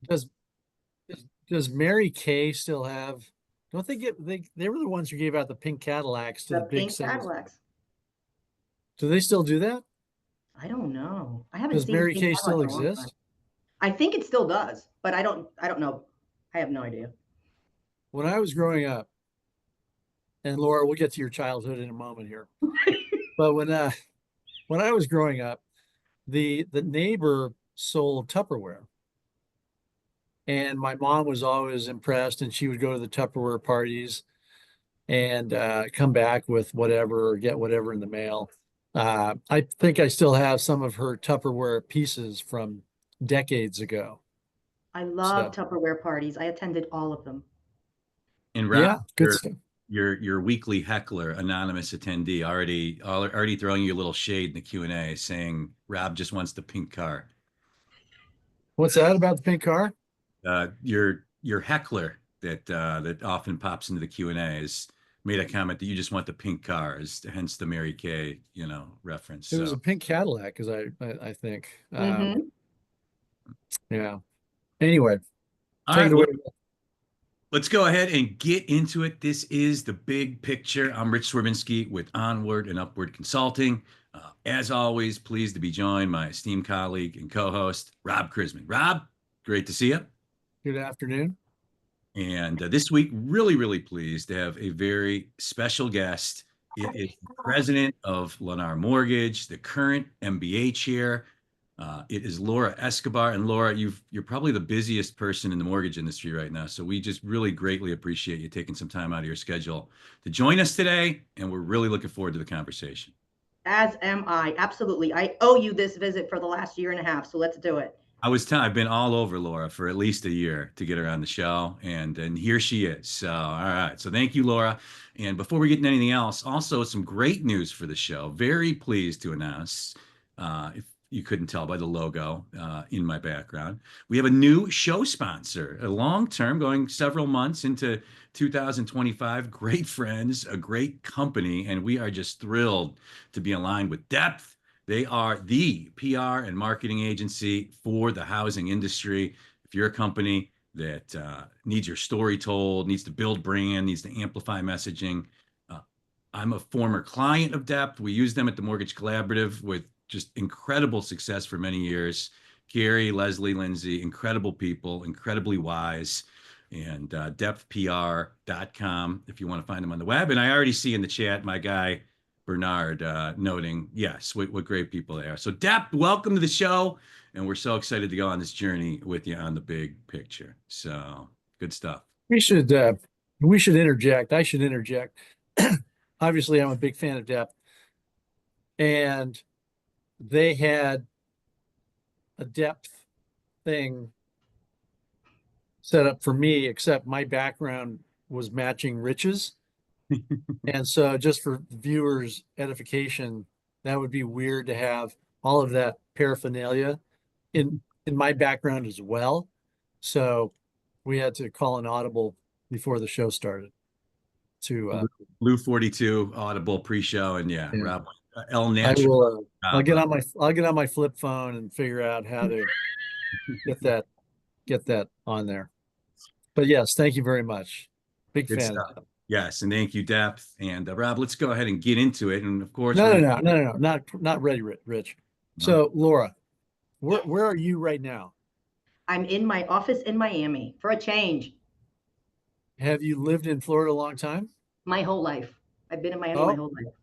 Does does Mary Kay still have? Don't they were the ones who gave out the pink Cadillacs to the The big pink sales. Cadillacs. Do they still do that? I don't know. I haven't Does seen a Mary pink Kay Cadillac still in a long time. exist? I think it still does, but I don't know. I have no idea. When I was growing up, and Laura, we'll get to your childhood in a moment here. But when I was growing up, the neighbor sold Tupperware. And my mom was always impressed, and she would go to the Tupperware parties and come back with whatever or get whatever in the mail. I think I still have some of her Tupperware pieces from decades ago. I love So Tupperware parties. I attended all of them. And Rob, yeah, good stuff. your weekly heckler, anonymous attendee, already throwing you a little shade in the Q&A, saying Rob just wants the pink car. What's that about the pink car? Your heckler that often pops into the Q&A has made a comment that you just want the pink car, is hence the Mary Kay, reference. It was So a pink Cadillac, because I think. Hmm. Yeah. Anyway, all take it right, away. well, let's go ahead and get into it. This is the big picture. I'm Rich Swerbinsky with Onward and Upward Consulting. As always, pleased to be joined by my esteemed colleague and co-host, Rob Chrisman. Rob, great to see you. Good afternoon. And this week, really, really pleased to have a very special guest. It is the president of Lennar Mortgage, the current MBA chair. It is Laura Escobar. And Laura, you're probably the busiest person in the mortgage industry right now. So we just really greatly appreciate you taking some time out of your schedule to join us today. And we're really looking forward to the conversation. As am I. Absolutely. I owe you this visit for the last year and a half, so let's do it. I've been all over Laura for at least a year to get her on the show, and here she is. So, all right. So thank you, Laura. And before we get into anything else, also some great news for the show. Very pleased to announce, if you couldn't tell by the logo in my background, we have a new show sponsor, a long term, going several months into 2025. Great friends, a great company, and we are just thrilled to be aligned with Depth. They are the PR and marketing agency for the housing industry. If you're a company that needs your story told, needs to build brand, needs to amplify messaging, uh, I'm a former client of Depth. We use them at the Mortgage Collaborative with just incredible success for many years. Gary, Leslie, Lindsay, incredible people, incredibly wise. And depthpr.com if you want to find them on the web. And I already see in the chat my guy Bernard noting, yes, what great people they are. So, Dep, welcome to the show. And we're so excited to go on this journey with you on the big picture. So, good stuff. We should interject. I should interject. Obviously, I'm a big fan of Depth, and they had a depth thing set up for me, except my background was matching Rich's. And so, just for viewers' edification, that would be weird to have all of that paraphernalia in my background as well. So we had to call an audible before the show started to Blue 42 Audible pre-show, and yeah, yeah. Rob, El I Natural. will I'll get on my flip phone and figure out how to get that on there. But yes, thank you very much. Big Good fan of stuff. that. Yes, and thank you, Depth. And Rob, let's go ahead and get into it. And of course, No, we're no, going no, no, no, no, not ready, Rich. to. So Laura, Yes. where are you right now? I'm in my office in Miami for a change. Have you lived in Florida a long time? My whole life. I've been in Miami my Oh, whole life.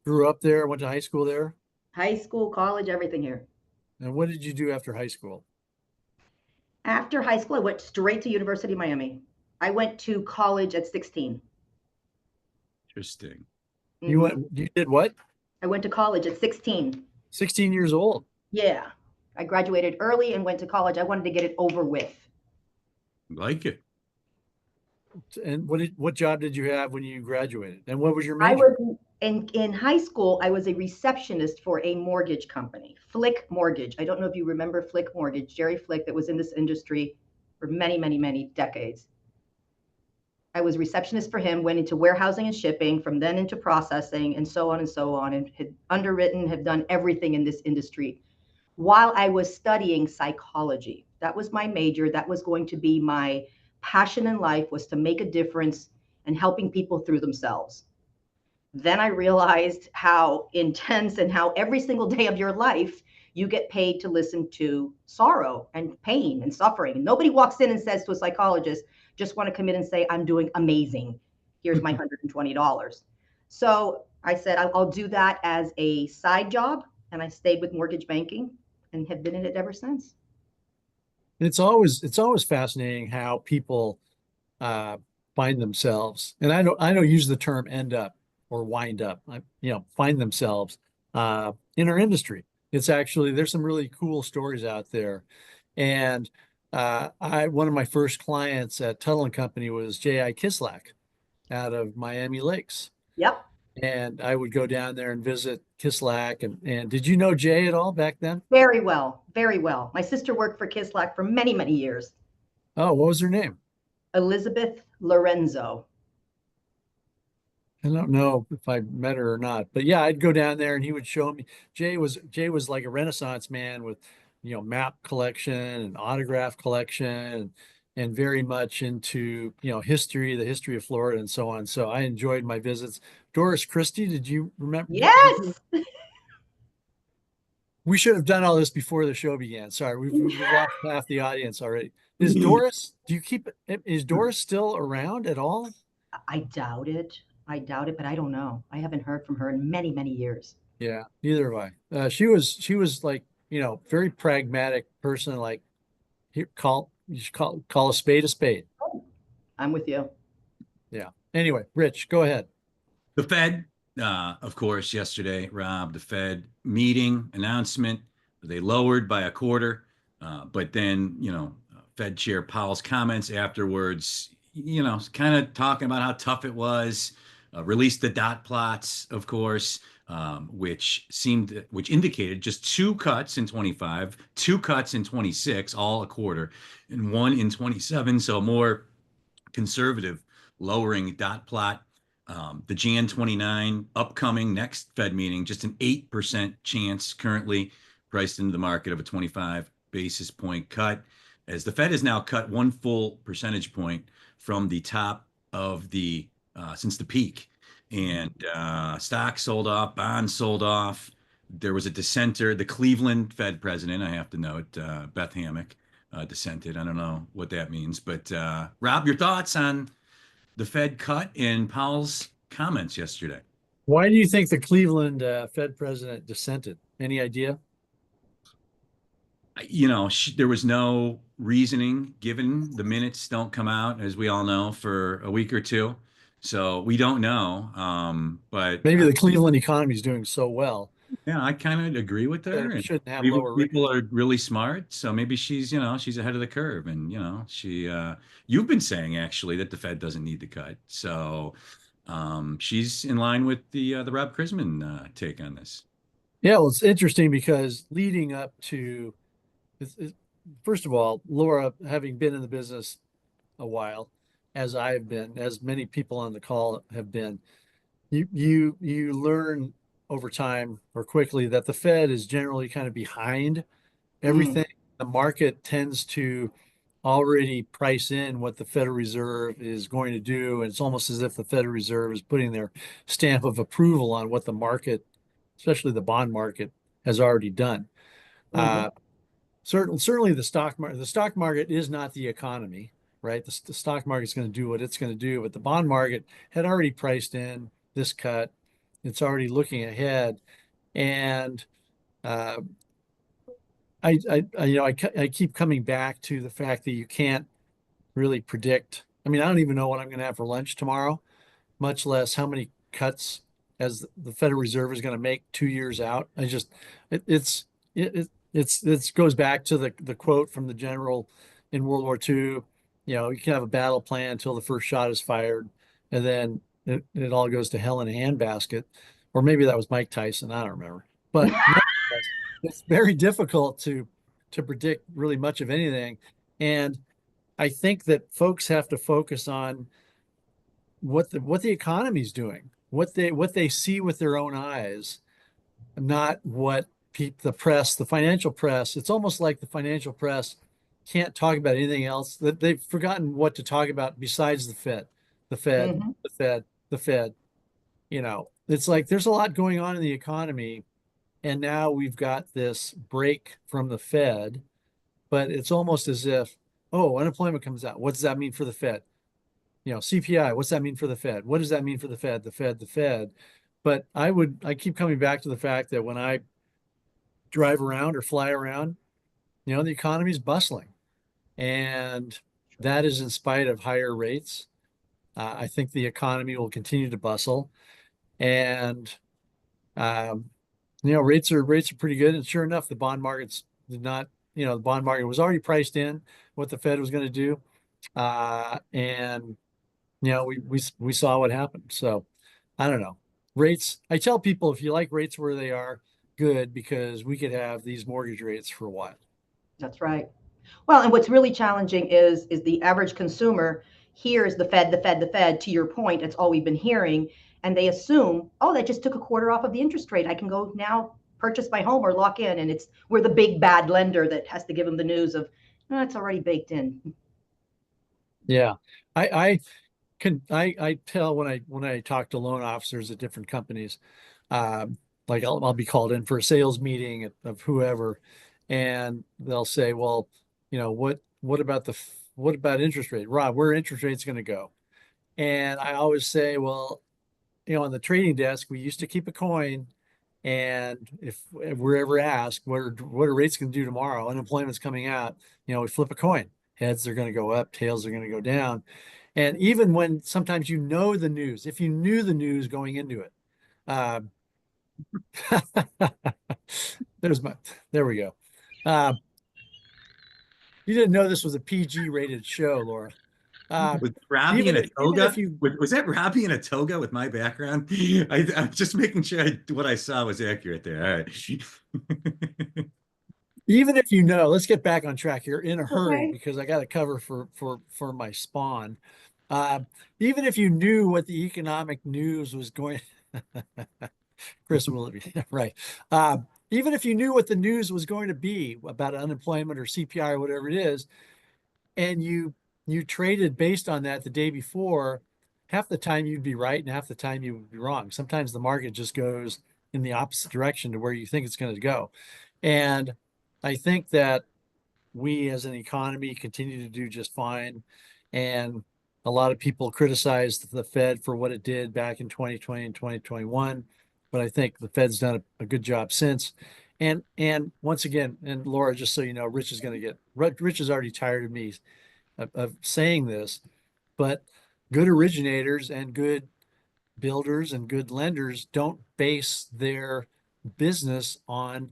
grew up there, went to high school there. High school, college, everything here. And what did you do after high school? After high school, I went straight to University of Miami. I went to college at 16. Interesting. You did what? I went to college at 16. 16 years old. Yeah. I graduated early and went to college. I wanted to get it over with. Like it. And what job did you have when you graduated? And what was your I major? was in high school, I was a receptionist for a mortgage company, Flick Mortgage. I don't know if you remember Flick Mortgage, Jerry Flick, that was in this industry for many, many, many decades. I was receptionist for him, went into warehousing and shipping, from then into processing, and so on, and had underwritten, have done everything in this industry while I was studying psychology. That was my major. That was going to be my passion in life, was to make a difference and helping people through themselves. Then I realized how intense and how every single day of your life you get paid to listen to sorrow and pain and suffering. And nobody walks in and says to a psychologist, just want to come in and say, I'm doing amazing. Here's my $120. So I said, I'll do that as a side job. And I stayed with mortgage banking and have been in it ever since. It's always fascinating how people find themselves, and I don't use the term end up or wind up, find themselves in our industry. It's actually, there's some really cool stories out there. And one of my first clients at Tuttle and Company was J.I. Kislak out of Miami Lakes. Yep. And I would go down there and visit Kislak. And did you know Jay at all back then? Very well. Very well. My sister worked for Kislak for many, many years. Oh, what was her name? Elizabeth Lorenzo. I don't know if I met her or not, but yeah, I'd go down there and he would show me. Jay was like a Renaissance man with, map collection and autograph collection and very much into, history, the history of Florida and so on. So I enjoyed my visits. Doris Christie, did you remember? Yes. We should have done all this before the show began. Sorry, we've lost half the audience already. Is Doris, is Doris still around at all? I doubt it. But I don't know. I haven't heard from her in many, many years. Yeah, neither have I. She was like, very pragmatic person, like here, you should call a spade a spade. I'm with you. Yeah. Anyway, Rich, go ahead. The Fed, of course, yesterday, Rob, the Fed meeting announcement, they lowered by a quarter, but then, Fed Chair Powell's comments afterwards, kind of talking about how tough it was, released the dot plots, of course, which indicated just 2 cuts in 25, 2 cuts in 26, all a quarter, and 1 in 27. So more conservative lowering dot plot. The Jan 29 upcoming next Fed meeting, just an 8% chance currently priced into the market of a 25 basis point cut, as the Fed has now cut 1 full percentage point from the top of since the peak. And stocks sold off, bonds sold off. There was a dissenter. The Cleveland Fed president, I have to note, Beth Hammock, dissented. I don't know what that means. But Rob, your thoughts on the Fed cut and Powell's comments yesterday? Why do you think the Cleveland Fed president dissented? Any idea? There was no reasoning given. The minutes don't come out, as we all know, for a week or two. So we don't know. But Maybe the Cleveland economy is doing so well yeah, I kind of agree with that her. it And shouldn't have Cleveland lower rates. people are really smart. So maybe she's ahead of the curve. And, you've been saying actually that the Fed doesn't need to cut. So she's in line with the Rob Krisman take on this. Yeah, well, it's interesting because leading up to, first of all, Laura, having been in the business a while, as I've been, as many people on the call have been, you learn over time or quickly that the Fed is generally kind of behind everything. The market tends to already price in what the Federal Reserve is going to do. And it's almost as if the Federal Reserve is putting their stamp of approval on what the market, especially the bond market, has already done. Certainly the stock market is not the economy, right? The stock market's going to do what it's going to do, but the bond market had already priced in this cut. It's already looking ahead. And I keep coming back to the fact that you can't really predict. I mean, I don't even know what I'm going to have for lunch tomorrow, much less how many cuts as the Federal Reserve is going to make 2 years out. It goes back to the quote from the general in World War II. You can have a battle plan until the first shot is fired, and then it all goes to hell in a handbasket. Or maybe that was Mike Tyson. I don't remember. But it's very difficult to predict really much of anything. And I think that folks have to focus on what the economy is doing, what they see with their own eyes, not what the press, the financial press. It's almost like the financial press can't talk about anything else. That they've forgotten what to talk about besides the Fed, the Fed, Mhm. the Fed, the Fed. It's like there's a lot going on in the economy, and now we've got this break from the Fed, but it's almost as if, oh, unemployment comes out. What does that mean for the Fed? CPI, what's that mean for the Fed? What does that mean for the Fed? The Fed, the Fed. But I keep coming back to the fact that when I drive around or fly around, the economy is bustling. And that is in spite of higher rates. I think the economy will continue to bustle. And rates are pretty good. And sure enough, the bond markets did not, the bond market was already priced in what the Fed was going to do. And we saw what happened. So I don't know. Rates, I tell people if you like rates where they are, good, because we could have these mortgage rates for a while. That's right. Well, and what's really challenging is the average consumer hears the Fed, the Fed, the Fed. To your point, it's all we've been hearing, and they assume, oh, that just took a quarter off of the interest rate. I can go now purchase my home or lock in, and we're the big bad lender that has to give them the news of, oh, it's already baked in. Yeah. I tell when I talk to loan officers at different companies, like I'll be called in for a sales meeting of whoever, and they'll say, well, what about interest rate? Rob, where are interest rates going to go? And I always say, well, on the trading desk, we used to keep a coin. And if we're ever asked what are rates going to do tomorrow, unemployment's coming out, we flip a coin. Heads are going to go up, tails are going to go down. And even when sometimes the news, if you knew the news going into it, uh, there we go. Uh, you didn't know this was a PG rated show, Laura. Uh, With Robbie in even a even if toga? you Was that Robbie in a toga with my background? I'm just making sure what I saw was accurate there. All right. even if let's get back on track here in a hurry Okay. because I got to cover for my spawn. Uh, Even if you knew what the economic news was going, Chris Willoughby, right? Uh, Even if you knew what the news was going to be about unemployment or CPI or whatever it is, and you traded based on that the day before, half the time you'd be right and half the time you would be wrong. Sometimes the market just goes in the opposite direction to where you think it's going to go. And I think that we as an economy continue to do just fine. And a lot of people criticized the Fed for what it did back in 2020 and 2021. But I think the Fed's done a good job since. And once again, and Laura, just so you know, Rich is already tired of me of saying this, but good originators and good builders and good lenders don't base their business on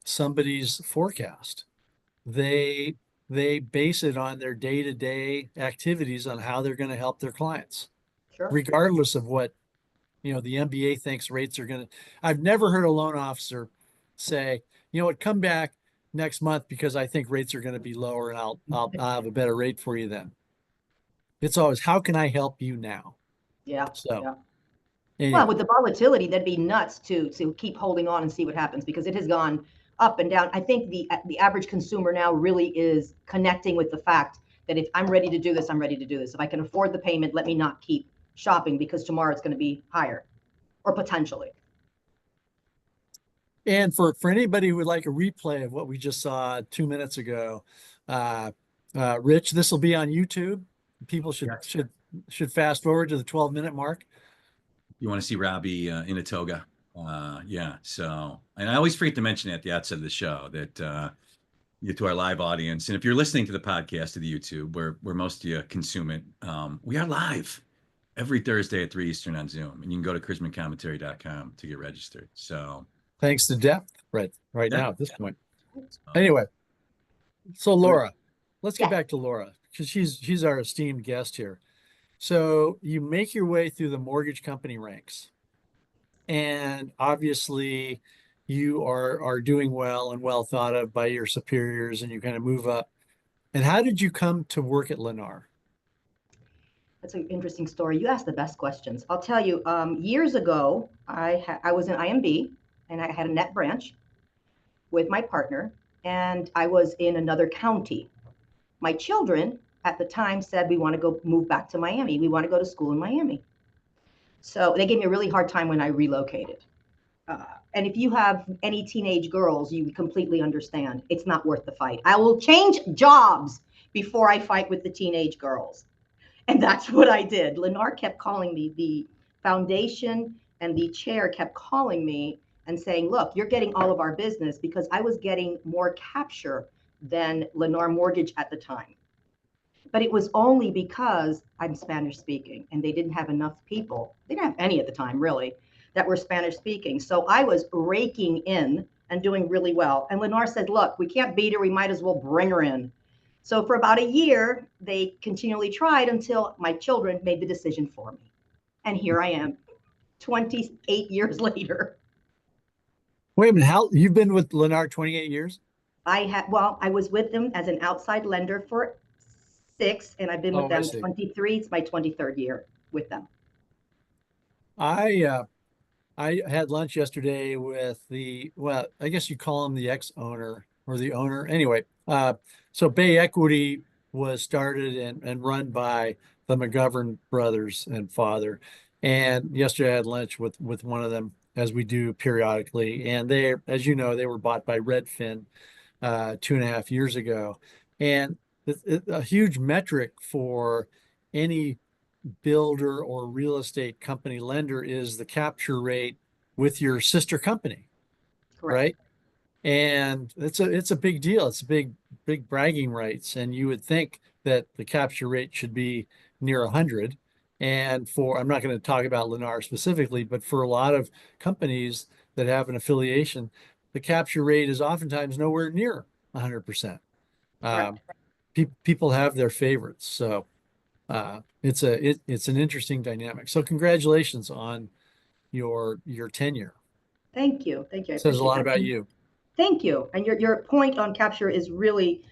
somebody's forecast. They they base it on their day-to-day activities on how they're going to help their clients, Sure. regardless of what, the MBA thinks rates are going to. I've never heard a loan officer say, what, come back next month because I think rates are going to be lower and I'll have a better rate for you then. It's always, how can I help you now? Yeah. So Yeah. Well, anyway, with the volatility, that'd be nuts to keep holding on and see what happens because it has gone up and down. I think the average consumer now really is connecting with the fact that if I'm ready to do this, I'm ready to do this. If I can afford the payment, let me not keep shopping because tomorrow it's going to be higher or potentially. and for anybody who would like a replay of what we just saw 2 minutes ago, uh, Rich, this will be on YouTube. People should Yes. should fast forward to the 12-minute mark. You want to see Robbie in a toga? Yeah. So, and I always forget to mention at the outset of the show that to our live audience, and if you're listening to the podcast or the YouTube, where most of you consume it, we are live every Thursday at 3 Eastern on Zoom, and you can go to charismacommentary.com to get registered. So, Thanks to depth, right yeah. now at this point. So, Anyway, so Laura, let's get Yeah. back to Laura because she's our esteemed guest here. So you make your way through the mortgage company ranks, and obviously you are doing well and well thought of by your superiors, and you kind of move up. And how did you come to work at Lennar? That's an interesting story. You asked the best questions. I'll tell you. Years ago, I was in IMB and I had a net branch with my partner, and I was in another county. My children at the time said, we want to go move back to Miami. We want to go to school in Miami. So they gave me a really hard time when I relocated. And if you have any teenage girls, you completely understand it's not worth the fight. I will change jobs before I fight with the teenage girls. And that's what I did. Lennar kept calling me. The foundation and the chair kept calling me and saying, look, you're getting all of our business, because I was getting more capture than Lennar Mortgage at the time. But it was only because I'm Spanish speaking, and they didn't have enough people. They didn't have any at the time, really, that were Spanish speaking. So I was raking in and doing really well. And Lennar said, look, we can't beat her. We might as well bring her in. So for about a year, they continually tried until my children made the decision for me. And here I am, 28 years later. Wait a minute, how you've been with Lennar 28 years? I was with them as an outside lender for 6, and I've been with Oh, I them see. 23. It's my 23rd year with them. I had lunch yesterday with well, I guess you call him the ex-owner or the owner. Anyway, so Bay Equity was started and run by the McGovern brothers and father. And yesterday I had lunch with one of them, as we do periodically. And they, as you know, they were bought by Redfin 2.5 years ago. And a huge metric for any builder or real estate company lender is the capture rate with your sister company, Correct. right? And it's a big deal. It's a big bragging rights. And you would think that the capture rate should be near 100. And I'm not going to talk about Lennar specifically, but for a lot of companies that have an affiliation, the capture rate is oftentimes nowhere near 100%. Correct. People have their favorites. So it's an interesting dynamic. So congratulations on your tenure. Thank you. Thank you. I Says a appreciate lot that. about you. Thank you. And your point on capture is really,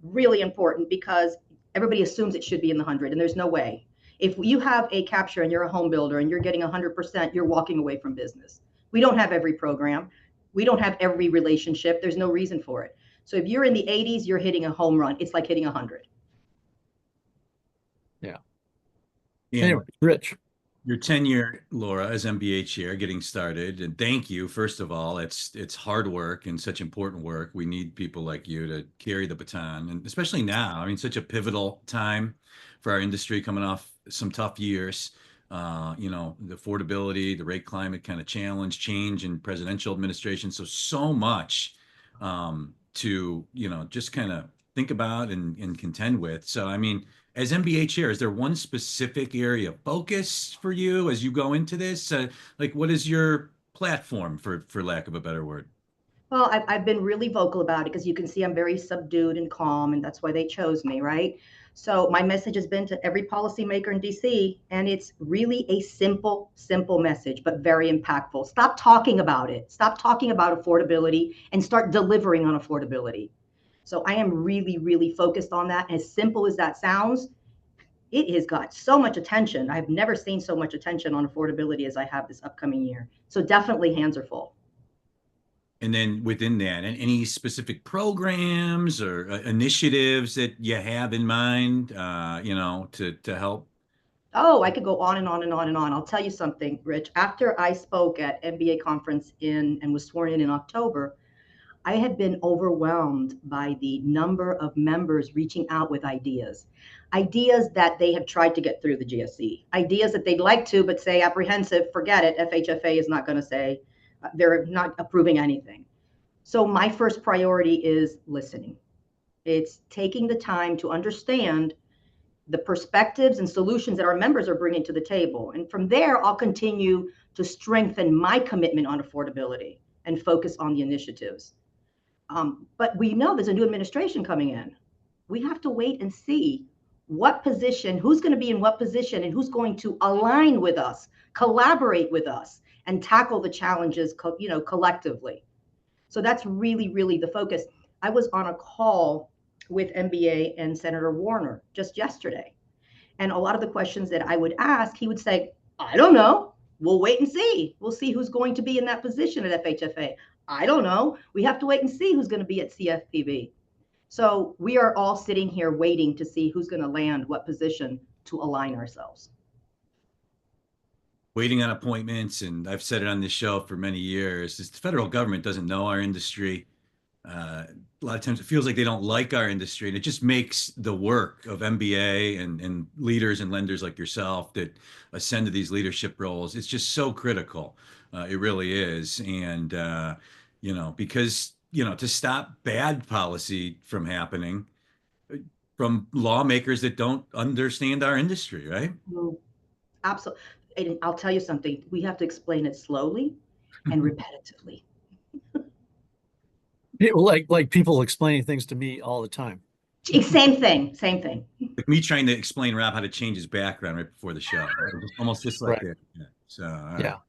really important, because everybody assumes it should be in the 100, and there's no way. If you have a capture and you're a home builder and you're getting 100%, you're walking away from business. We don't have every program. We don't have every relationship. There's no reason for it. So if you're in the 80s, you're hitting a home run. It's like hitting 100. Yeah. And Anyway, Rich. your tenure, Laura, as MBA chair, getting started, and thank you. First of all, it's hard work and such important work. We need people like you to carry the baton, and especially now. I mean, such a pivotal time for our industry, coming off some tough years. The affordability, the rate climate kind of challenge, change in presidential administration. So much to just kind of think about and contend with. So I mean, as MBA chair, is there one specific area of focus for you as you go into this? Like, what is your platform, for lack of a better word? Well, I've been really vocal about it, because you can see I'm very subdued and calm, and that's why they chose me, right? So my message has been to every policymaker in DC, and it's really a simple, simple message, but very impactful. Stop talking about it. Stop talking about affordability and start delivering on affordability. So I am really, really focused on that. As simple as that sounds, it has got so much attention. I've never seen so much attention on affordability as I have this upcoming year. So definitely hands are full. And then within that, any specific programs or initiatives that you have in mind, to help? Oh, I could go on and on and on and on. I'll tell you something, Rich. After I spoke at MBA conference and was sworn in October, I had been overwhelmed by the number of members reaching out with ideas that they have tried to get through the GSE, ideas that they'd like to, but say apprehensive, forget it. FHFA is not going to say, they're not approving anything. So my first priority is listening. It's taking the time to understand the perspectives and solutions that our members are bringing to the table. And from there, I'll continue to strengthen my commitment on affordability and focus on the initiatives. But we know there's a new administration coming in. We have to wait and see what position, who's going to be in what position, and who's going to align with us, collaborate with us, and tackle the challenges, collectively. So that's really, really the focus. I was on a call with MBA and Senator Warner just yesterday. And a lot of the questions that I would ask, he would say, I don't know. We'll wait and see. We'll see who's going to be in that position at FHFA. I don't know. We have to wait and see who's going to be at CFPB. So we are all sitting here waiting to see who's going to land what position to align ourselves. Waiting on appointments, and I've said it on this show for many years, is the federal government doesn't know our industry. A lot of times it feels like they don't like our industry, and it just makes the work of MBA and leaders and lenders like yourself that ascend to these leadership roles. It's just so critical. It really is. And, because, to stop bad policy from happening from lawmakers that don't understand our industry, right? Absolutely. And I'll tell you something, we have to explain it slowly and repetitively. Like people explaining things to me all the time. Same thing, same thing. Like me trying to explain Rob how to change his background right before the show. Almost just like Right. that. Yeah. So, all Yeah. right.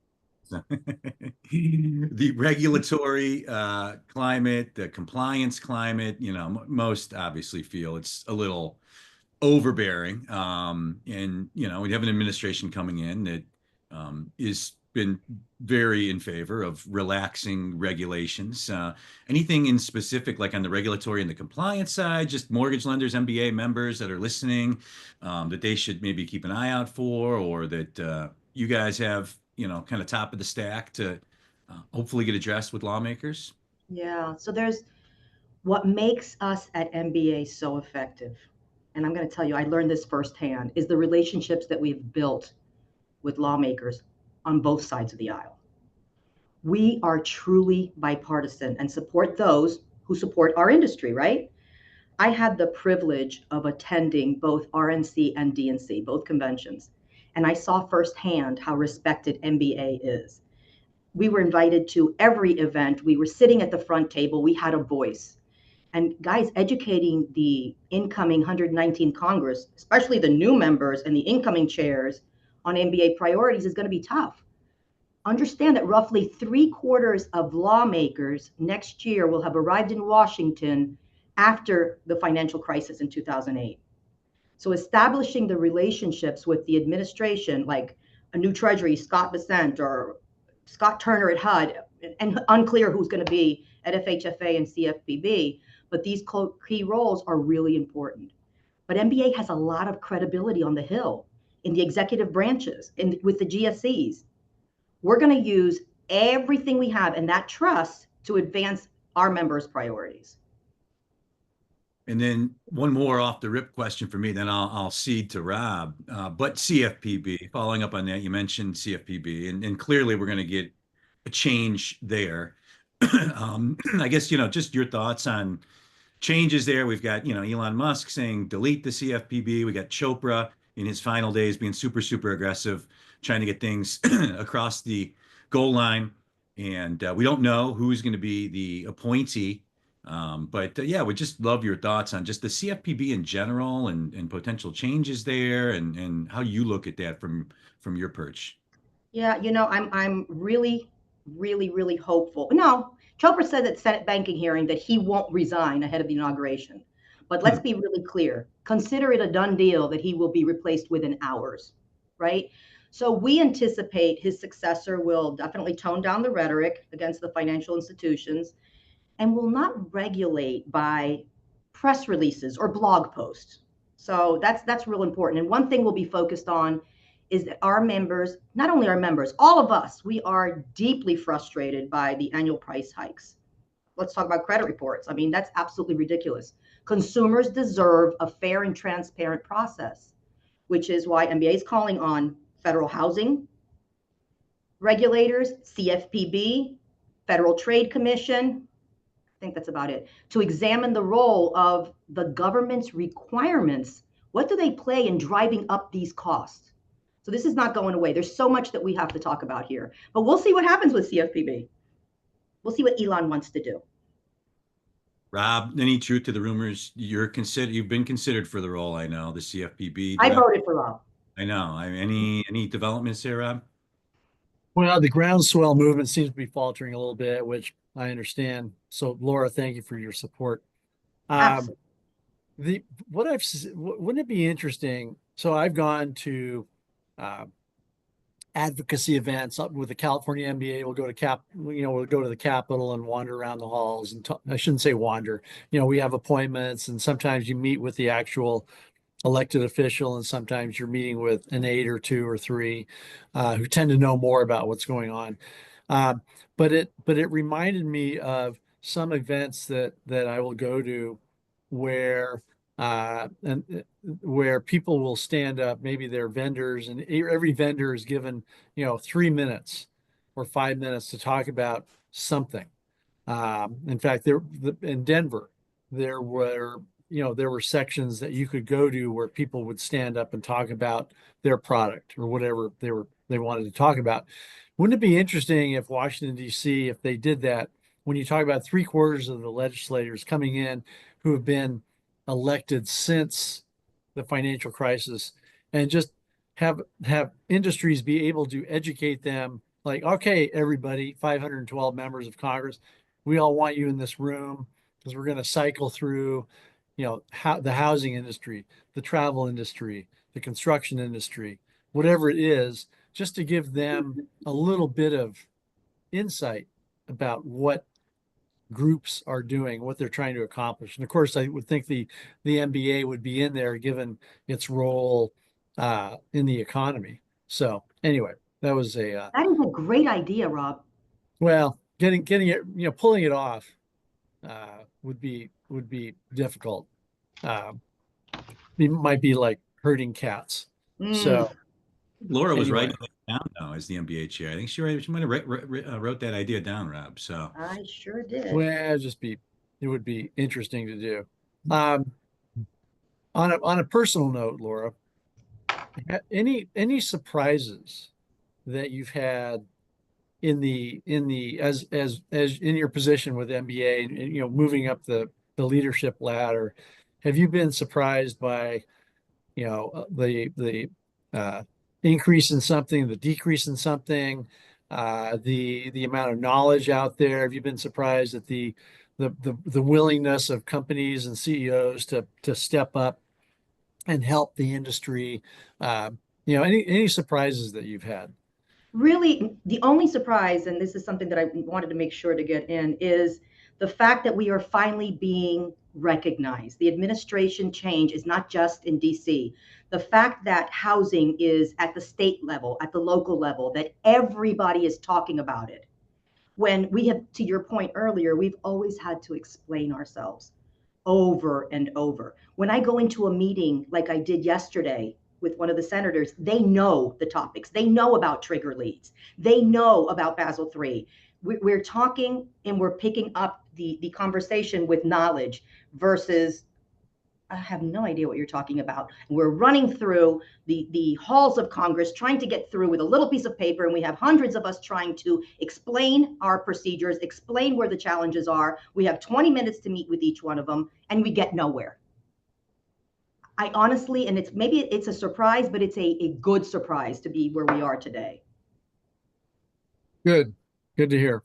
The regulatory climate, the compliance climate, most obviously feel it's a little overbearing. And, we have an administration coming in that is been very in favor of relaxing regulations. Anything in specific, like on the regulatory and the compliance side, just mortgage lenders, MBA members that are listening, that they should maybe keep an eye out for, or that you guys have, kind of top of the stack to hopefully get addressed with lawmakers? Yeah. So there's what makes us at MBA so effective. And I'm going to tell you, I learned this firsthand, is the relationships that we've built with lawmakers on both sides of the aisle. We are truly bipartisan and support those who support our industry, right? I had the privilege of attending both RNC and DNC, both conventions, and I saw firsthand how respected MBA is. We were invited to every event. We were sitting at the front table. We had a voice. And guys, educating the incoming 119 Congress, especially the new members and the incoming chairs on MBA priorities is going to be tough. Understand that roughly 3/4 of lawmakers next year will have arrived in Washington after the financial crisis in 2008. So establishing the relationships with the administration, like a new Treasury, Scott Bessent or Scott Turner at HUD, and unclear who's going to be at FHFA and CFPB, but these key roles are really important. But MBA has a lot of credibility on the Hill, in the executive branches, with the GSEs. We're going to use everything we have and that trust to advance our members' priorities. And then one more off the rip question for me, then I'll cede to Rob. But CFPB, following up on that, you mentioned CFPB, and clearly we're going to get a change there. I guess, just your thoughts on changes there. We've got, Elon Musk saying delete the CFPB. We got Chopra in his final days being super, super aggressive, trying to get things across the goal line. And we don't know who's going to be the appointee. But yeah, we just love your thoughts on just the CFPB in general and potential changes there and how you look at that from your perch. Yeah, I'm really, really, really hopeful. No, Chopra said at Senate banking hearing that he won't resign ahead of the inauguration. But let's be really clear. Consider it a done deal that he will be replaced within hours, right? So we anticipate his successor will definitely tone down the rhetoric against the financial institutions and will not regulate by press releases or blog posts. So that's real important. And one thing we'll be focused on is that our members, not only our members, all of us, we are deeply frustrated by the annual price hikes. Let's talk about credit reports. I mean, that's absolutely ridiculous. Consumers deserve a fair and transparent process, which is why MBA is calling on federal housing regulators, CFPB, Federal Trade Commission, I think that's about it, to examine the role of the government's requirements. What do they play in driving up these costs? So this is not going away. There's so much that we have to talk about here, but we'll see what happens with CFPB. We'll see what Elon wants to do. Rob, any truth to the rumors? You've been considered for the role, I know, the CFPB I director. voted for Rob. I know. Any developments there, Rob? Well, the groundswell movement seems to be faltering a little bit, which I understand. So, Laura, thank you for your support. Absolutely. Wouldn't it be interesting? So I've gone to advocacy events with the California MBA. We'll go to we'll go to the Capitol and wander around the halls and talk. I shouldn't say wander. We have appointments, and sometimes you meet with the actual elected official, and sometimes you're meeting with an aide or two or three who tend to know more about what's going on. But it reminded me of some events that I will go to where where people will stand up, maybe they're vendors, and every vendor is given 3 minutes or 5 minutes to talk about something. In fact, in Denver, there were there were sections that you could go to where people would stand up and talk about their product or whatever they wanted to talk about. Wouldn't it be interesting if Washington, D.C., if they did that, when you talk about 3/4 of the legislators coming in who have been elected since the financial crisis, and just have industries be able to educate them, like, okay, everybody, 512 members of Congress, we all want you in this room because we're going to cycle through, the housing industry, the travel industry, the construction industry, whatever it is, just to give them a little bit of insight about what groups are doing, what they're trying to accomplish. And of course, I would think the MBA would be in there given its role in the economy. So anyway, that was That is a great idea, Rob. well, getting it, pulling it off would be difficult. It might be like herding cats. So Laura was anyway, writing it down now as the MBA chair. I think she might have wrote that idea down, Rob. So I sure did. well, it would be interesting to do. On a personal note, Laura, any surprises that you've had as in your position with MBA, and moving up the leadership ladder? Have you been surprised by the increase in something, the decrease in something, the amount of knowledge out there? Have you been surprised at the willingness of companies and CEOs to step up and help the industry? Any surprises that you've had? Really, the only surprise, and this is something that I wanted to make sure to get in, is the fact that we are finally being recognized. The administration change is not just in DC. The fact that housing is at the state level, at the local level, that everybody is talking about it. When we have, to your point earlier, we've always had to explain ourselves over and over. When I go into a meeting like I did yesterday with one of the senators, they know the topics. They know about trigger leads. They know about Basel III. We're talking and we're picking up the conversation with knowledge versus I have no idea what you're talking about. We're running through the halls of Congress trying to get through with a little piece of paper, and we have hundreds of us trying to explain our procedures, explain where the challenges are. We have 20 minutes to meet with each one of them, and we get nowhere. I honestly, and maybe it's a surprise, but it's a good surprise to be where we are today. Good to hear.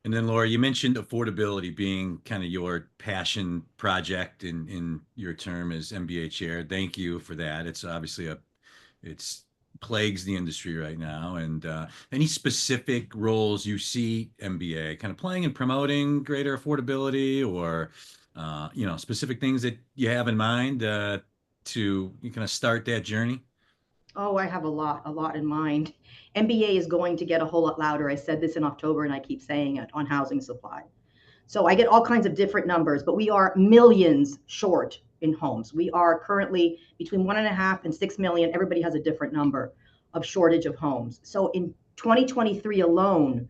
And then Laura, you mentioned affordability being kind of your passion project in your term as MBA chair. Thank you for that. It's obviously it's plagues the industry right now. And any specific roles you see MBA kind of playing in promoting greater affordability, or specific things that you have in mind to kind of start that journey? Oh, I have a lot in mind. MBA is going to get a whole lot louder. I said this in October and I keep saying it on housing supply. So I get all kinds of different numbers, but we are millions short in homes. We are currently between 1.5 and 6 million. Everybody has a different number of shortage of homes. So in 2023 alone,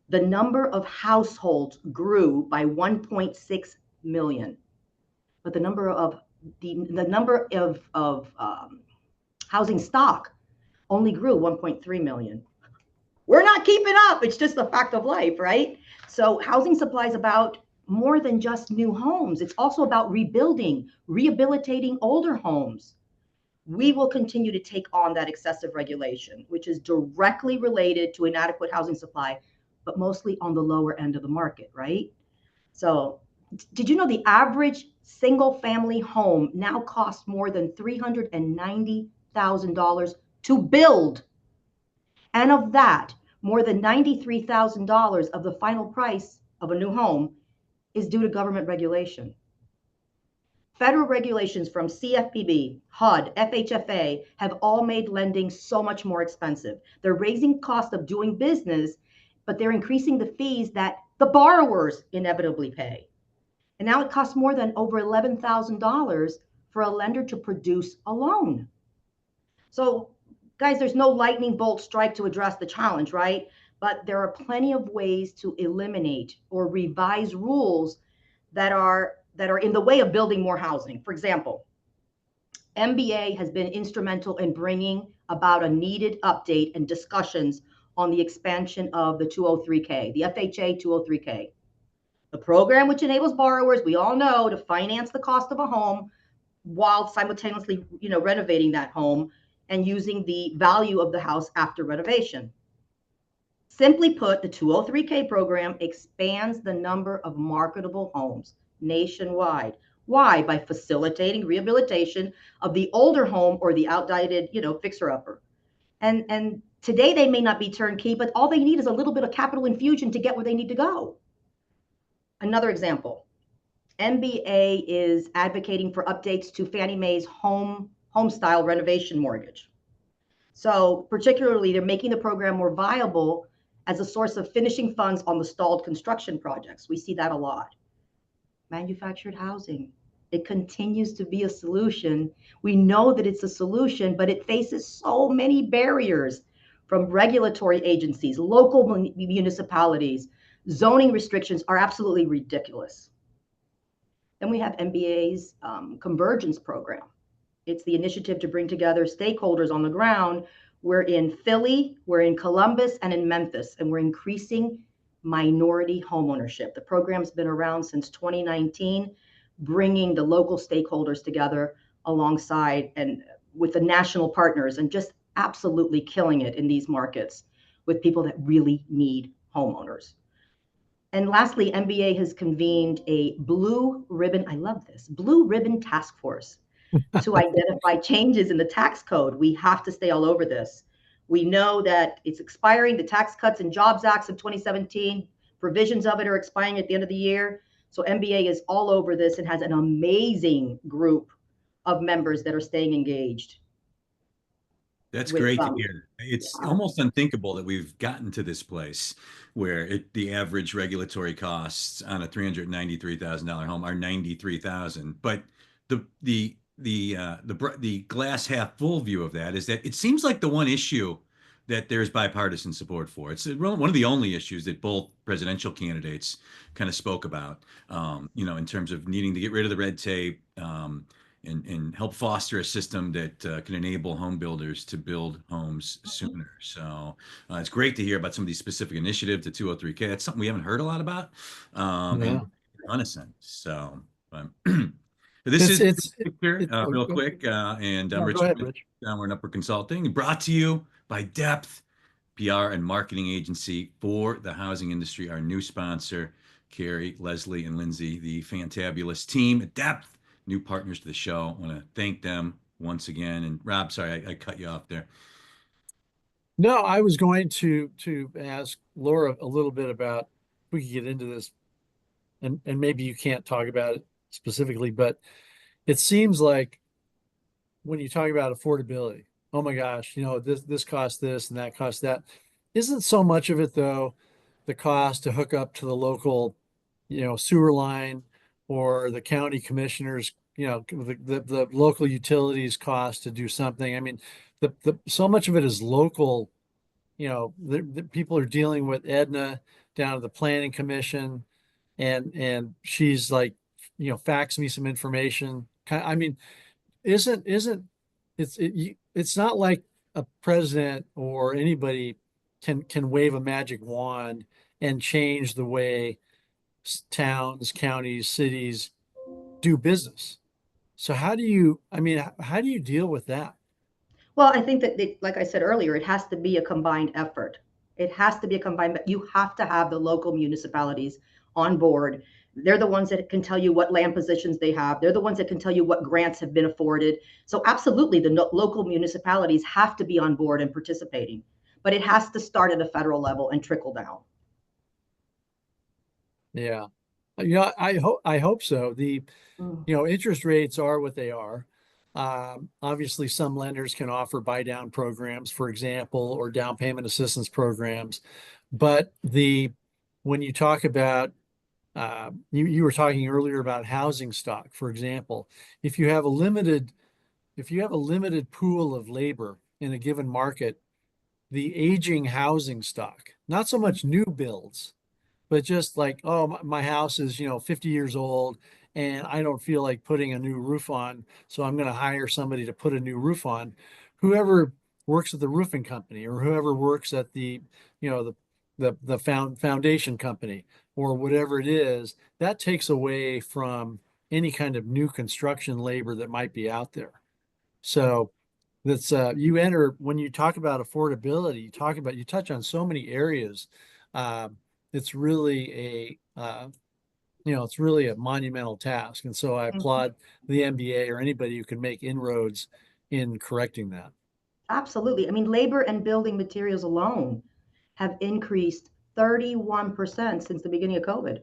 the number of households grew by 1.6 million, but the number of housing stock only grew 1.3 million. We're not keeping up. It's just a fact of life, right? So housing supply is about more than just new homes. It's also about rebuilding, rehabilitating older homes. We will continue to take on that excessive regulation, which is directly related to inadequate housing supply, but mostly on the lower end of the market, right? So did you know the average single family home now costs more than $390,000 to build? And of that, more than $93,000 of the final price of a new home is due to government regulation. Federal regulations from CFPB, HUD, FHFA have all made lending so much more expensive. They're raising cost of doing business, but they're increasing the fees that the borrowers inevitably pay. And now it costs more than over $11,000 for a lender to produce a loan. So, guys, there's no lightning bolt strike to address the challenge, right? But there are plenty of ways to eliminate or revise rules that are in the way of building more housing. For example, MBA has been instrumental in bringing about a needed update and discussions on the expansion of the 203K, the FHA 203K. The program which enables borrowers, we all know, to finance the cost of a home while simultaneously, renovating that home and using the value of the house after renovation. Simply put, the 203K program expands the number of marketable homes nationwide. Why? By facilitating rehabilitation of the older home or the outdated, fixer-upper. And today they may not be turnkey, but all they need is a little bit of capital infusion to get where they need to go. Another example, MBA is advocating for updates to Fannie Mae's home style renovation mortgage. So particularly, they're making the program more viable as a source of finishing funds on the stalled construction projects. We see that a lot. Manufactured housing, it continues to be a solution. We know that it's a solution, but it faces so many barriers from regulatory agencies, local municipalities. Zoning restrictions are absolutely ridiculous. Then we have MBA's convergence program. It's the initiative to bring together stakeholders on the ground. We're in Philly, we're in Columbus, and in Memphis, and we're increasing minority homeownership. The program's been around since 2019, bringing the local stakeholders together alongside and with the national partners, and just absolutely killing it in these markets with people that really need homeowners. And lastly, MBA has convened a blue ribbon, I love this, blue ribbon task force to identify changes in the tax code. We have to stay all over this. We know that it's expiring. The Tax Cuts and Jobs Acts of 2017, provisions of it are expiring at the end of the year. So MBA is all over this and has an amazing group of members that are staying engaged. That's great to hear. It's almost unthinkable that we've gotten to this place where the average regulatory costs on a $393,000 home are $93,000. But the glass half full view of that is that it seems like the one issue that there's bipartisan support for. It's one of the only issues that both presidential candidates kind of spoke about, in terms of needing to get rid of the red tape, and help foster a system that can enable home builders to build homes sooner. So it's great to hear about some of these specific initiatives, the 203K. That's something we haven't heard a lot about, in a sense. So this is real quick. And I'm Rich. Rich. We're an Upward Consulting, brought to you by Depth, PR and marketing agency for the housing industry. Our new sponsor, Carrie, Leslie, and Lindsay, the fantabulous team at Depth. New partners to the show. I want to thank them once again. And Rob, sorry, I cut you off there. No, I was going to ask Laura a little bit about, if we could get into this, and maybe you can't talk about it specifically, but it seems like when you talk about affordability, oh my gosh, this costs this and that costs that. Isn't so much of it though the cost to hook up to the local, sewer line, or the county commissioners, the local utilities cost to do something? I mean, so much of it is local. The people are dealing with Edna down at the planning commission, and she's like, fax me some information. I mean, it's not like a president or anybody can wave a magic wand and change the way towns, counties, cities do business. So how do you deal with that? Well, I think that, like I said earlier, it has to be a combined effort. It has to be a combined, you have to have the local municipalities on board. They're the ones that can tell you what land positions they have. They're the ones that can tell you what grants have been afforded. So absolutely, the local municipalities have to be on board and participating. but it has to start at a federal level and trickle down. Yeah. I hope so. Interest rates are what they are. Obviously, some lenders can offer buy down programs, for example, or down payment assistance programs. But when you talk about, you were talking earlier about housing stock, for example, if you have a limited pool of labor in a given market, the aging housing stock, not so much new builds, but just like, oh, my house is, 50 years old and I don't feel like putting a new roof on, so I'm going to hire somebody to put a new roof on. Whoever works at the roofing company or whoever works at the foundation company or whatever it is, that takes away from any kind of new construction labor that might be out there. So that's when you talk about affordability, you touch on so many areas. It's really it's really a monumental task. And so I applaud the MBA or anybody who can make inroads in correcting that. Absolutely. I mean, labor and building materials alone have increased 31% since the beginning of COVID.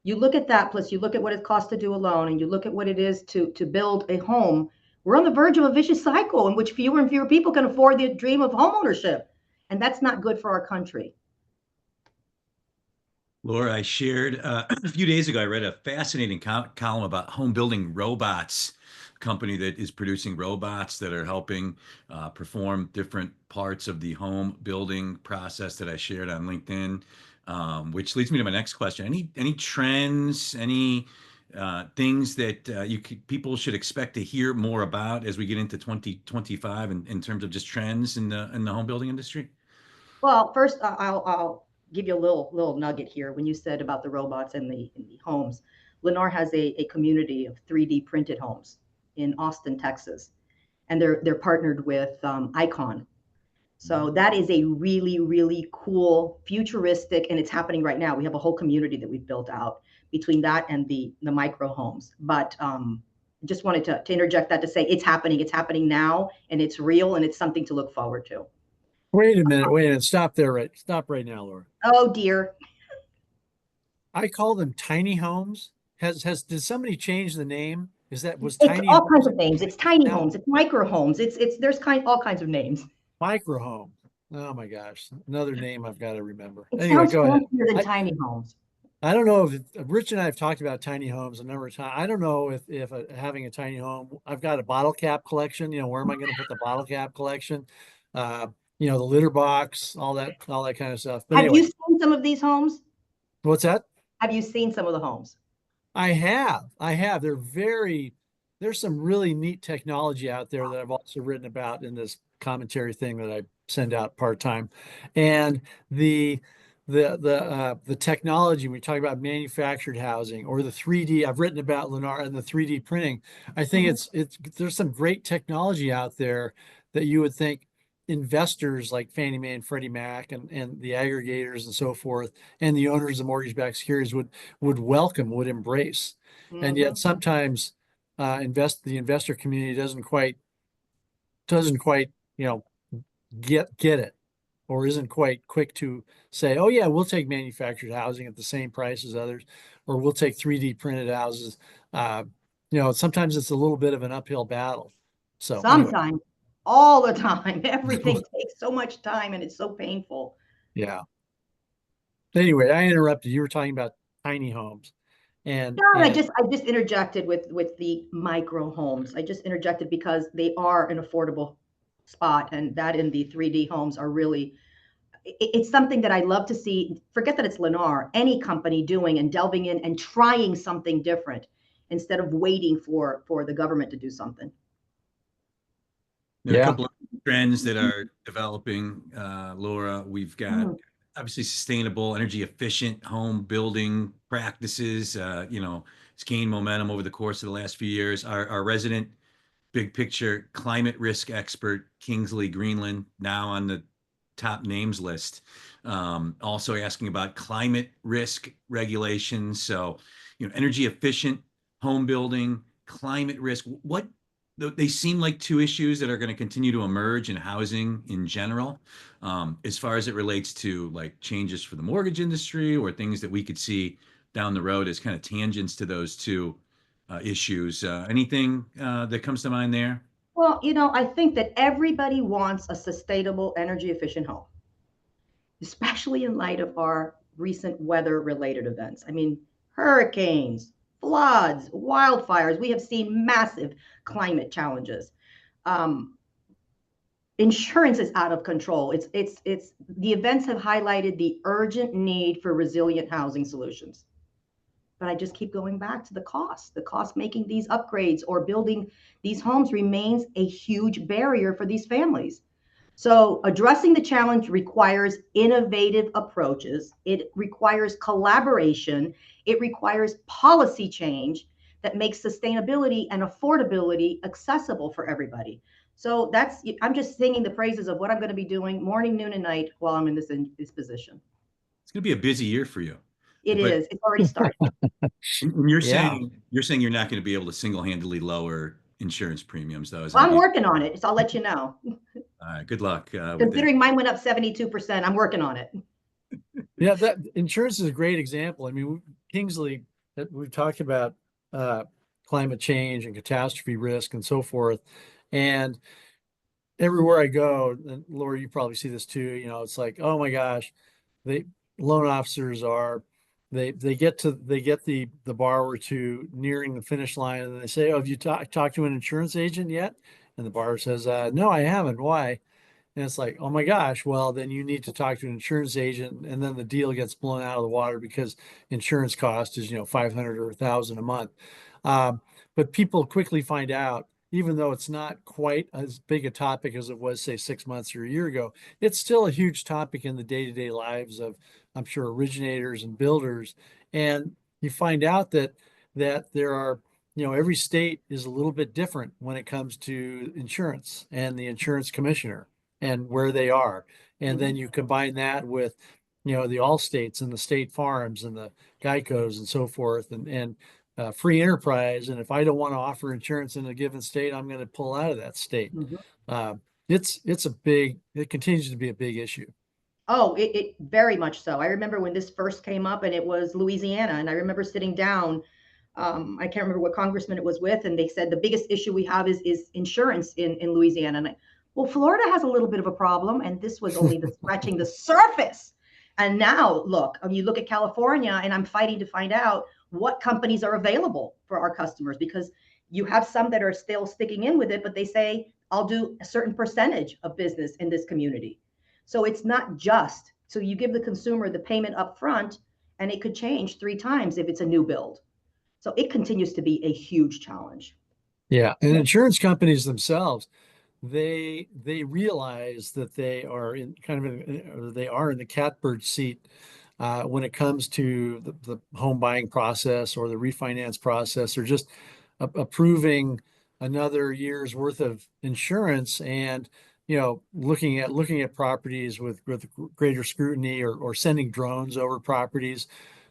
You look at that, plus you look at what it costs to do a loan, and you look at what it is to build a home. We're on the verge of a vicious cycle in which fewer and fewer people can afford the dream of homeownership. And that's not good for our country. Laura, I shared a few days ago, I read a fascinating column about home building robots, a company that is producing robots that are helping perform different parts of the home building process that I shared on LinkedIn, which leads me to my next question. Any trends, any things that people should expect to hear more about as we get into 2025 in terms of just trends in the home building industry? Well, first, I'll give you a little nugget here. When you said about the robots and the homes, Lennar has a community of 3D printed homes in Austin, Texas, and they're partnered with Icon. So that is a really, really cool, futuristic, and it's happening right now. We have a whole community that we've built out between that and the micro homes. But just wanted to interject that to say it's happening now, and it's real, and it's something to look forward to. Wait a minute. Stop right now, Laura. Oh dear. I call them tiny homes. Did somebody change the name? Was It's tiny all homes kinds of names. It's tiny now homes. It's micro homes. There's all kinds of names. micro home? Oh my gosh, another name I've got to remember. It Anyway, sounds go ahead. fancier than tiny homes. I don't know if Rich and I have talked about tiny homes a number of times. I don't know if having a tiny home, I've got a bottle cap collection. Where am I going to put the bottle cap collection? The litter box, all that kind of stuff. But Have you anyway, seen some of these homes? what's that? Have you seen some of the homes? I have. There's some really neat technology out there that I've also written about in this commentary thing that I send out part-time. And the technology, when we talk about manufactured housing or the 3D, I've written about Lennar and the 3D printing. I think there's some great technology out there that you would think investors like Fannie Mae and Freddie Mac and the aggregators and so forth, and the owners of mortgage-backed securities would welcome, would embrace. And yet sometimes the investor community doesn't quite get it, or isn't quite quick to say, oh yeah, we'll take manufactured housing at the same price as others, or we'll take 3D printed houses. Sometimes it's a little bit of an uphill battle. So anyway, Sometimes, all the time. Everything takes so much time and it's so painful. yeah. Anyway, I interrupted. You were talking about tiny homes. And I just interjected with the micro homes. I just interjected because they are an affordable spot, and that in the 3D homes are really, it's something that I love to see. Forget that it's Lennar, any company doing and delving in and trying something different instead of waiting for the government to do something. There are a couple of trends that are developing, Laura. We've got obviously sustainable, energy efficient home building practices. It's gained momentum over the course of the last few years. Our resident big picture climate risk expert, Kingsley Greenland, now on the top names list, also asking about climate risk regulations. So, energy efficient home building, climate risk. they seem like two issues that are going to continue to emerge in housing in general, as far as it relates to like changes for the mortgage industry or things that we could see down the road as kind of tangents to those two issues. Anything that comes to mind there? Well, I think that everybody wants a sustainable, energy efficient home, especially in light of our recent weather related events. I mean, hurricanes, floods, wildfires. We have seen massive climate challenges. Um, Insurance is out of control. It's the events have highlighted the urgent need for resilient housing solutions. But I just keep going back to the cost. The cost making these upgrades or building these homes remains a huge barrier for these families. So, addressing the challenge requires innovative approaches. It requires collaboration. It requires policy change that makes sustainability and affordability accessible for everybody. So I'm just singing the praises of what I'm going to be doing morning, noon, and night while I'm in this position. It's going to be a busy year for you. It But is. It's already started. and you're Yeah. saying you're not going to be able to single-handedly lower insurance premiums, though, as Well, I'm I'm being. working on it. So I'll let you know. All right, good luck with that. Considering mine went up 72%, I'm working on it. Yeah, that insurance is a great example. I mean, Kingsley, that we've talked about uh, climate change and catastrophe risk and so forth. And everywhere I go, and Laura, you probably see this too, it's like, oh my gosh, they loan officers are they get the borrower to nearing the finish line and they say, oh, have you talked to an insurance agent yet? And the borrower says, no, I haven't. Why? And it's like, oh my gosh, well, then you need to talk to an insurance agent. And then the deal gets blown out of the water because insurance cost is, 500 or 1,000 a month. But people quickly find out, even though it's not quite as big a topic as it was, say, 6 months or a year ago, it's still a huge topic in the day-to-day lives of, I'm sure, originators and builders. And you find out that there are, every state is a little bit different when it comes to insurance and the insurance commissioner and where they are. And then you combine that with, the Allstates and the State Farms and the Geicos and so forth, and free enterprise. And if I don't want to offer insurance in a given state, I'm going to pull out of that state. Mhm. Uh, it continues to be a big issue. Oh, it very much so. I remember when this first came up and it was Louisiana. And I remember sitting down, I can't remember what congressman it was with, and they said the biggest issue we have is insurance in Louisiana. And well, Florida has a little bit of a problem, and this was only the scratching the surface. And now look, you look at California, and I'm fighting to find out what companies are available for our customers, because you have some that are still sticking in with it, but they say, I'll do a certain percentage of business in this community. So it's not just, so you give the consumer the payment up front, and it could change 3 times if it's a new build. So it continues to be a huge challenge. Yeah, and insurance companies themselves, they realize that they are in kind of or they are in the catbird seat when it comes to the home buying process or the refinance process, or just approving another year's worth of insurance, and looking at properties with greater scrutiny, or sending drones over properties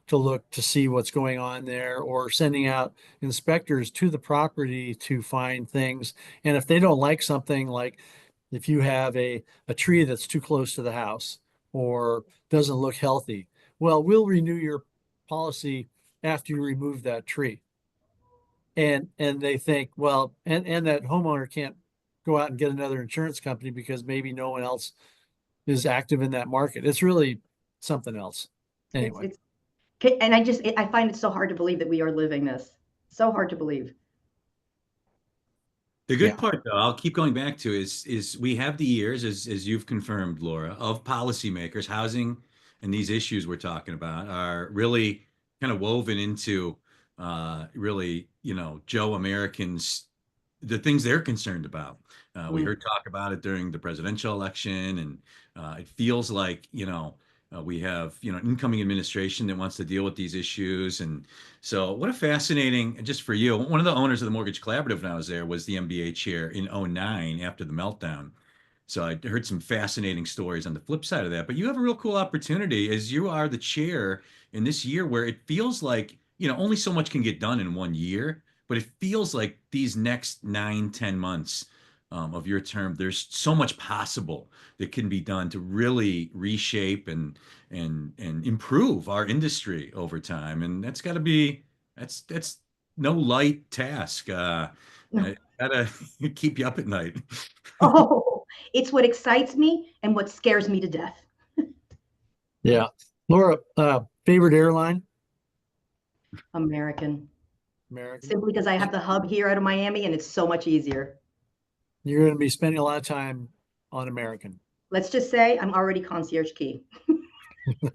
to look to see what's going on there, or sending out inspectors to the property to find things. And if they don't like something, like if you have a tree that's too close to the house or doesn't look healthy, well, we'll renew your policy after you remove that tree. And they think, well, and that homeowner can't go out and get another insurance company because maybe no one else is active in that market. It's really something else. It's Anyway. it's and I find it so hard to believe that we are living this. So hard to believe. The Yeah. good part, though, I'll keep going back to is we have the years, as you've confirmed, Laura, of policymakers, housing, and these issues we're talking about are really kind of woven into really, Joe Americans, the things they're concerned about. We Mm. heard talk about it during the presidential election, and it feels like, we have, incoming administration that wants to deal with these issues. And so what a fascinating, just for you, one of the owners of the Mortgage Collaborative when I was there was the MBA chair in '09 after the meltdown. So I heard some fascinating stories on the flip side of that. But you have a real cool opportunity as you are the chair in this year where it feels like, only so much can get done in one year. but it feels like these next 9, 10 months of your term, there's so much possible that can be done to really reshape and improve our industry over time. And that's got to be that's no light task. No. I gotta keep you up at night. Oh, it's what excites me and what scares me to death. Yeah. Laura, favorite airline? American. American. Simply because I have the hub here out of Miami and it's so much easier. You're going to be spending a lot of time on American. Let's just say I'm already concierge key. And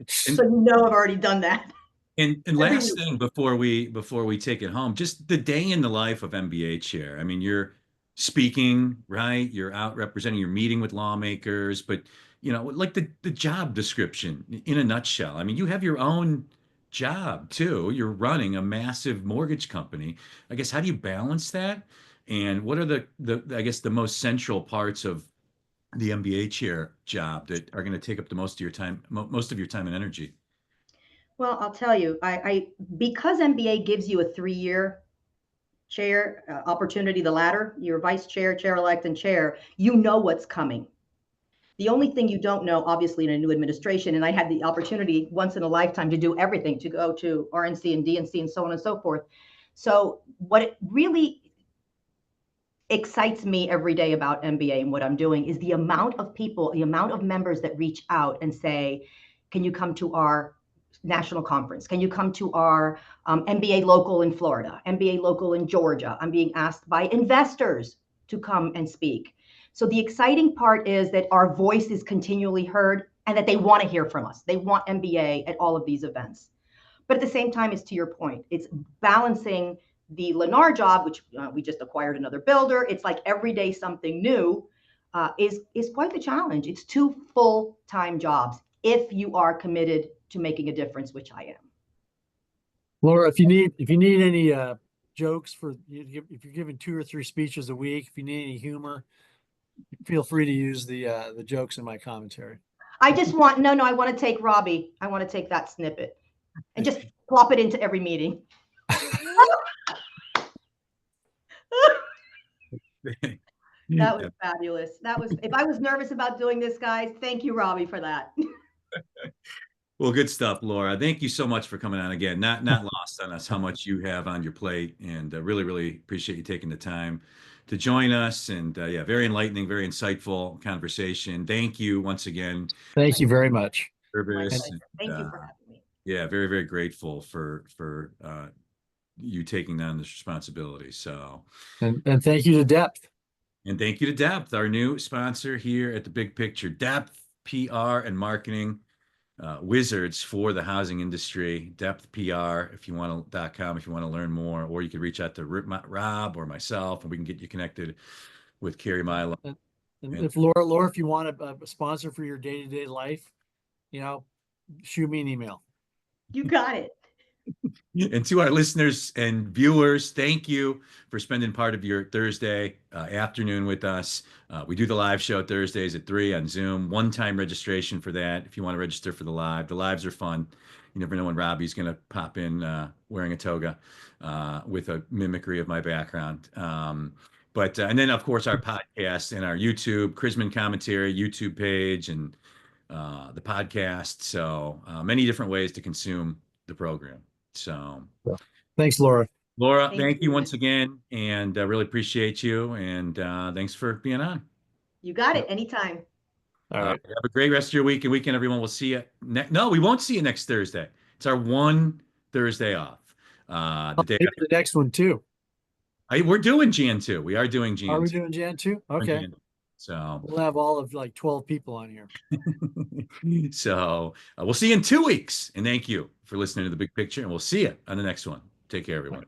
So you know I've already done that. And Every last week. thing before we take it home, just the day in the life of MBA chair. I mean, you're speaking, right? You're out representing, you're meeting with lawmakers, but like the job description in a nutshell. I mean, you have your own job too. You're running a massive mortgage company. I guess how do you balance that? And what are the I guess the most central parts of the MBA chair job that are going to take up the most of your time, most of your time and energy? Well, I'll tell you, I because MBA gives you a 3-year chair opportunity, the ladder, you're vice chair, chair elect, and chair, you know what's coming. The only thing you don't know, obviously, in a new administration, and I had the opportunity once in a lifetime to do everything, to go to RNC and DNC and so on and so forth. So what it really excites me every day about MBA and what I'm doing is the amount of people, the amount of members that reach out and say, can you come to our national conference? Can you come to our MBA local in Florida, MBA local in Georgia? I'm being asked by investors to come and speak. So the exciting part is that our voice is continually heard and that they want to hear from us. They want MBA at all of these events. But at the same time, it's to your point, it's balancing the Lennar job, which we just acquired another builder. It's like every day something new is quite the challenge. It's 2 full-time jobs if you are committed to making a difference, which I am. Laura, if you need any jokes for if you're giving 2 or 3 speeches a week, if you need any humor, feel free to use the jokes in my commentary. I just want no, I want to take Robbie. I want to take that snippet and just plop it into every meeting. That was fabulous. That was, if I was nervous about doing this, guys, thank you, Robbie, for that. Well, good stuff, Laura. Thank you so much for coming on again. Not lost on us how much you have on your plate, and really appreciate you taking the time to join us. And yeah, very enlightening, very insightful conversation. Thank you once again. Thank you very much. Service. Thank you for having me. Yeah, very grateful for you taking on this responsibility. So, And thank you to Depth. and thank you to Depth, our new sponsor here at the Big Picture. Depth PR and marketing wizards for the housing industry. Depth PR, if you want to .com, if you want to learn more, or you can reach out to Rob or myself, and we can get you connected with Carrie Milo. And if Laura, if you want a sponsor for your day-to-day life, shoot me an email. You got it. And to our listeners and viewers, thank you for spending part of your Thursday afternoon with us. We do the live show Thursdays at 3 on Zoom. One-time registration for that if you want to register for the live. The lives are fun. You never know when Robbie's going to pop in wearing a toga with a mimicry of my background. And then, of course, our podcast and our YouTube, Chrisman Commentary YouTube page, and the podcast. So many different ways to consume the program. So thanks, Laura. Laura, thank you once again, and really appreciate you. And thanks for being on. You got it. Anytime. All right. Have a great rest of your week and weekend, everyone. We'll see you no, we won't see you next Thursday. It's our one Thursday off. The day Maybe the next one too. we're doing Jan 2. We are doing Jan 2. Are we doing Jan 2? Okay. So we'll have all of like 12 people on here. So we'll see you in 2 weeks. And thank you for listening to The Big Picture. And we'll see you on the next one. Take care, everyone.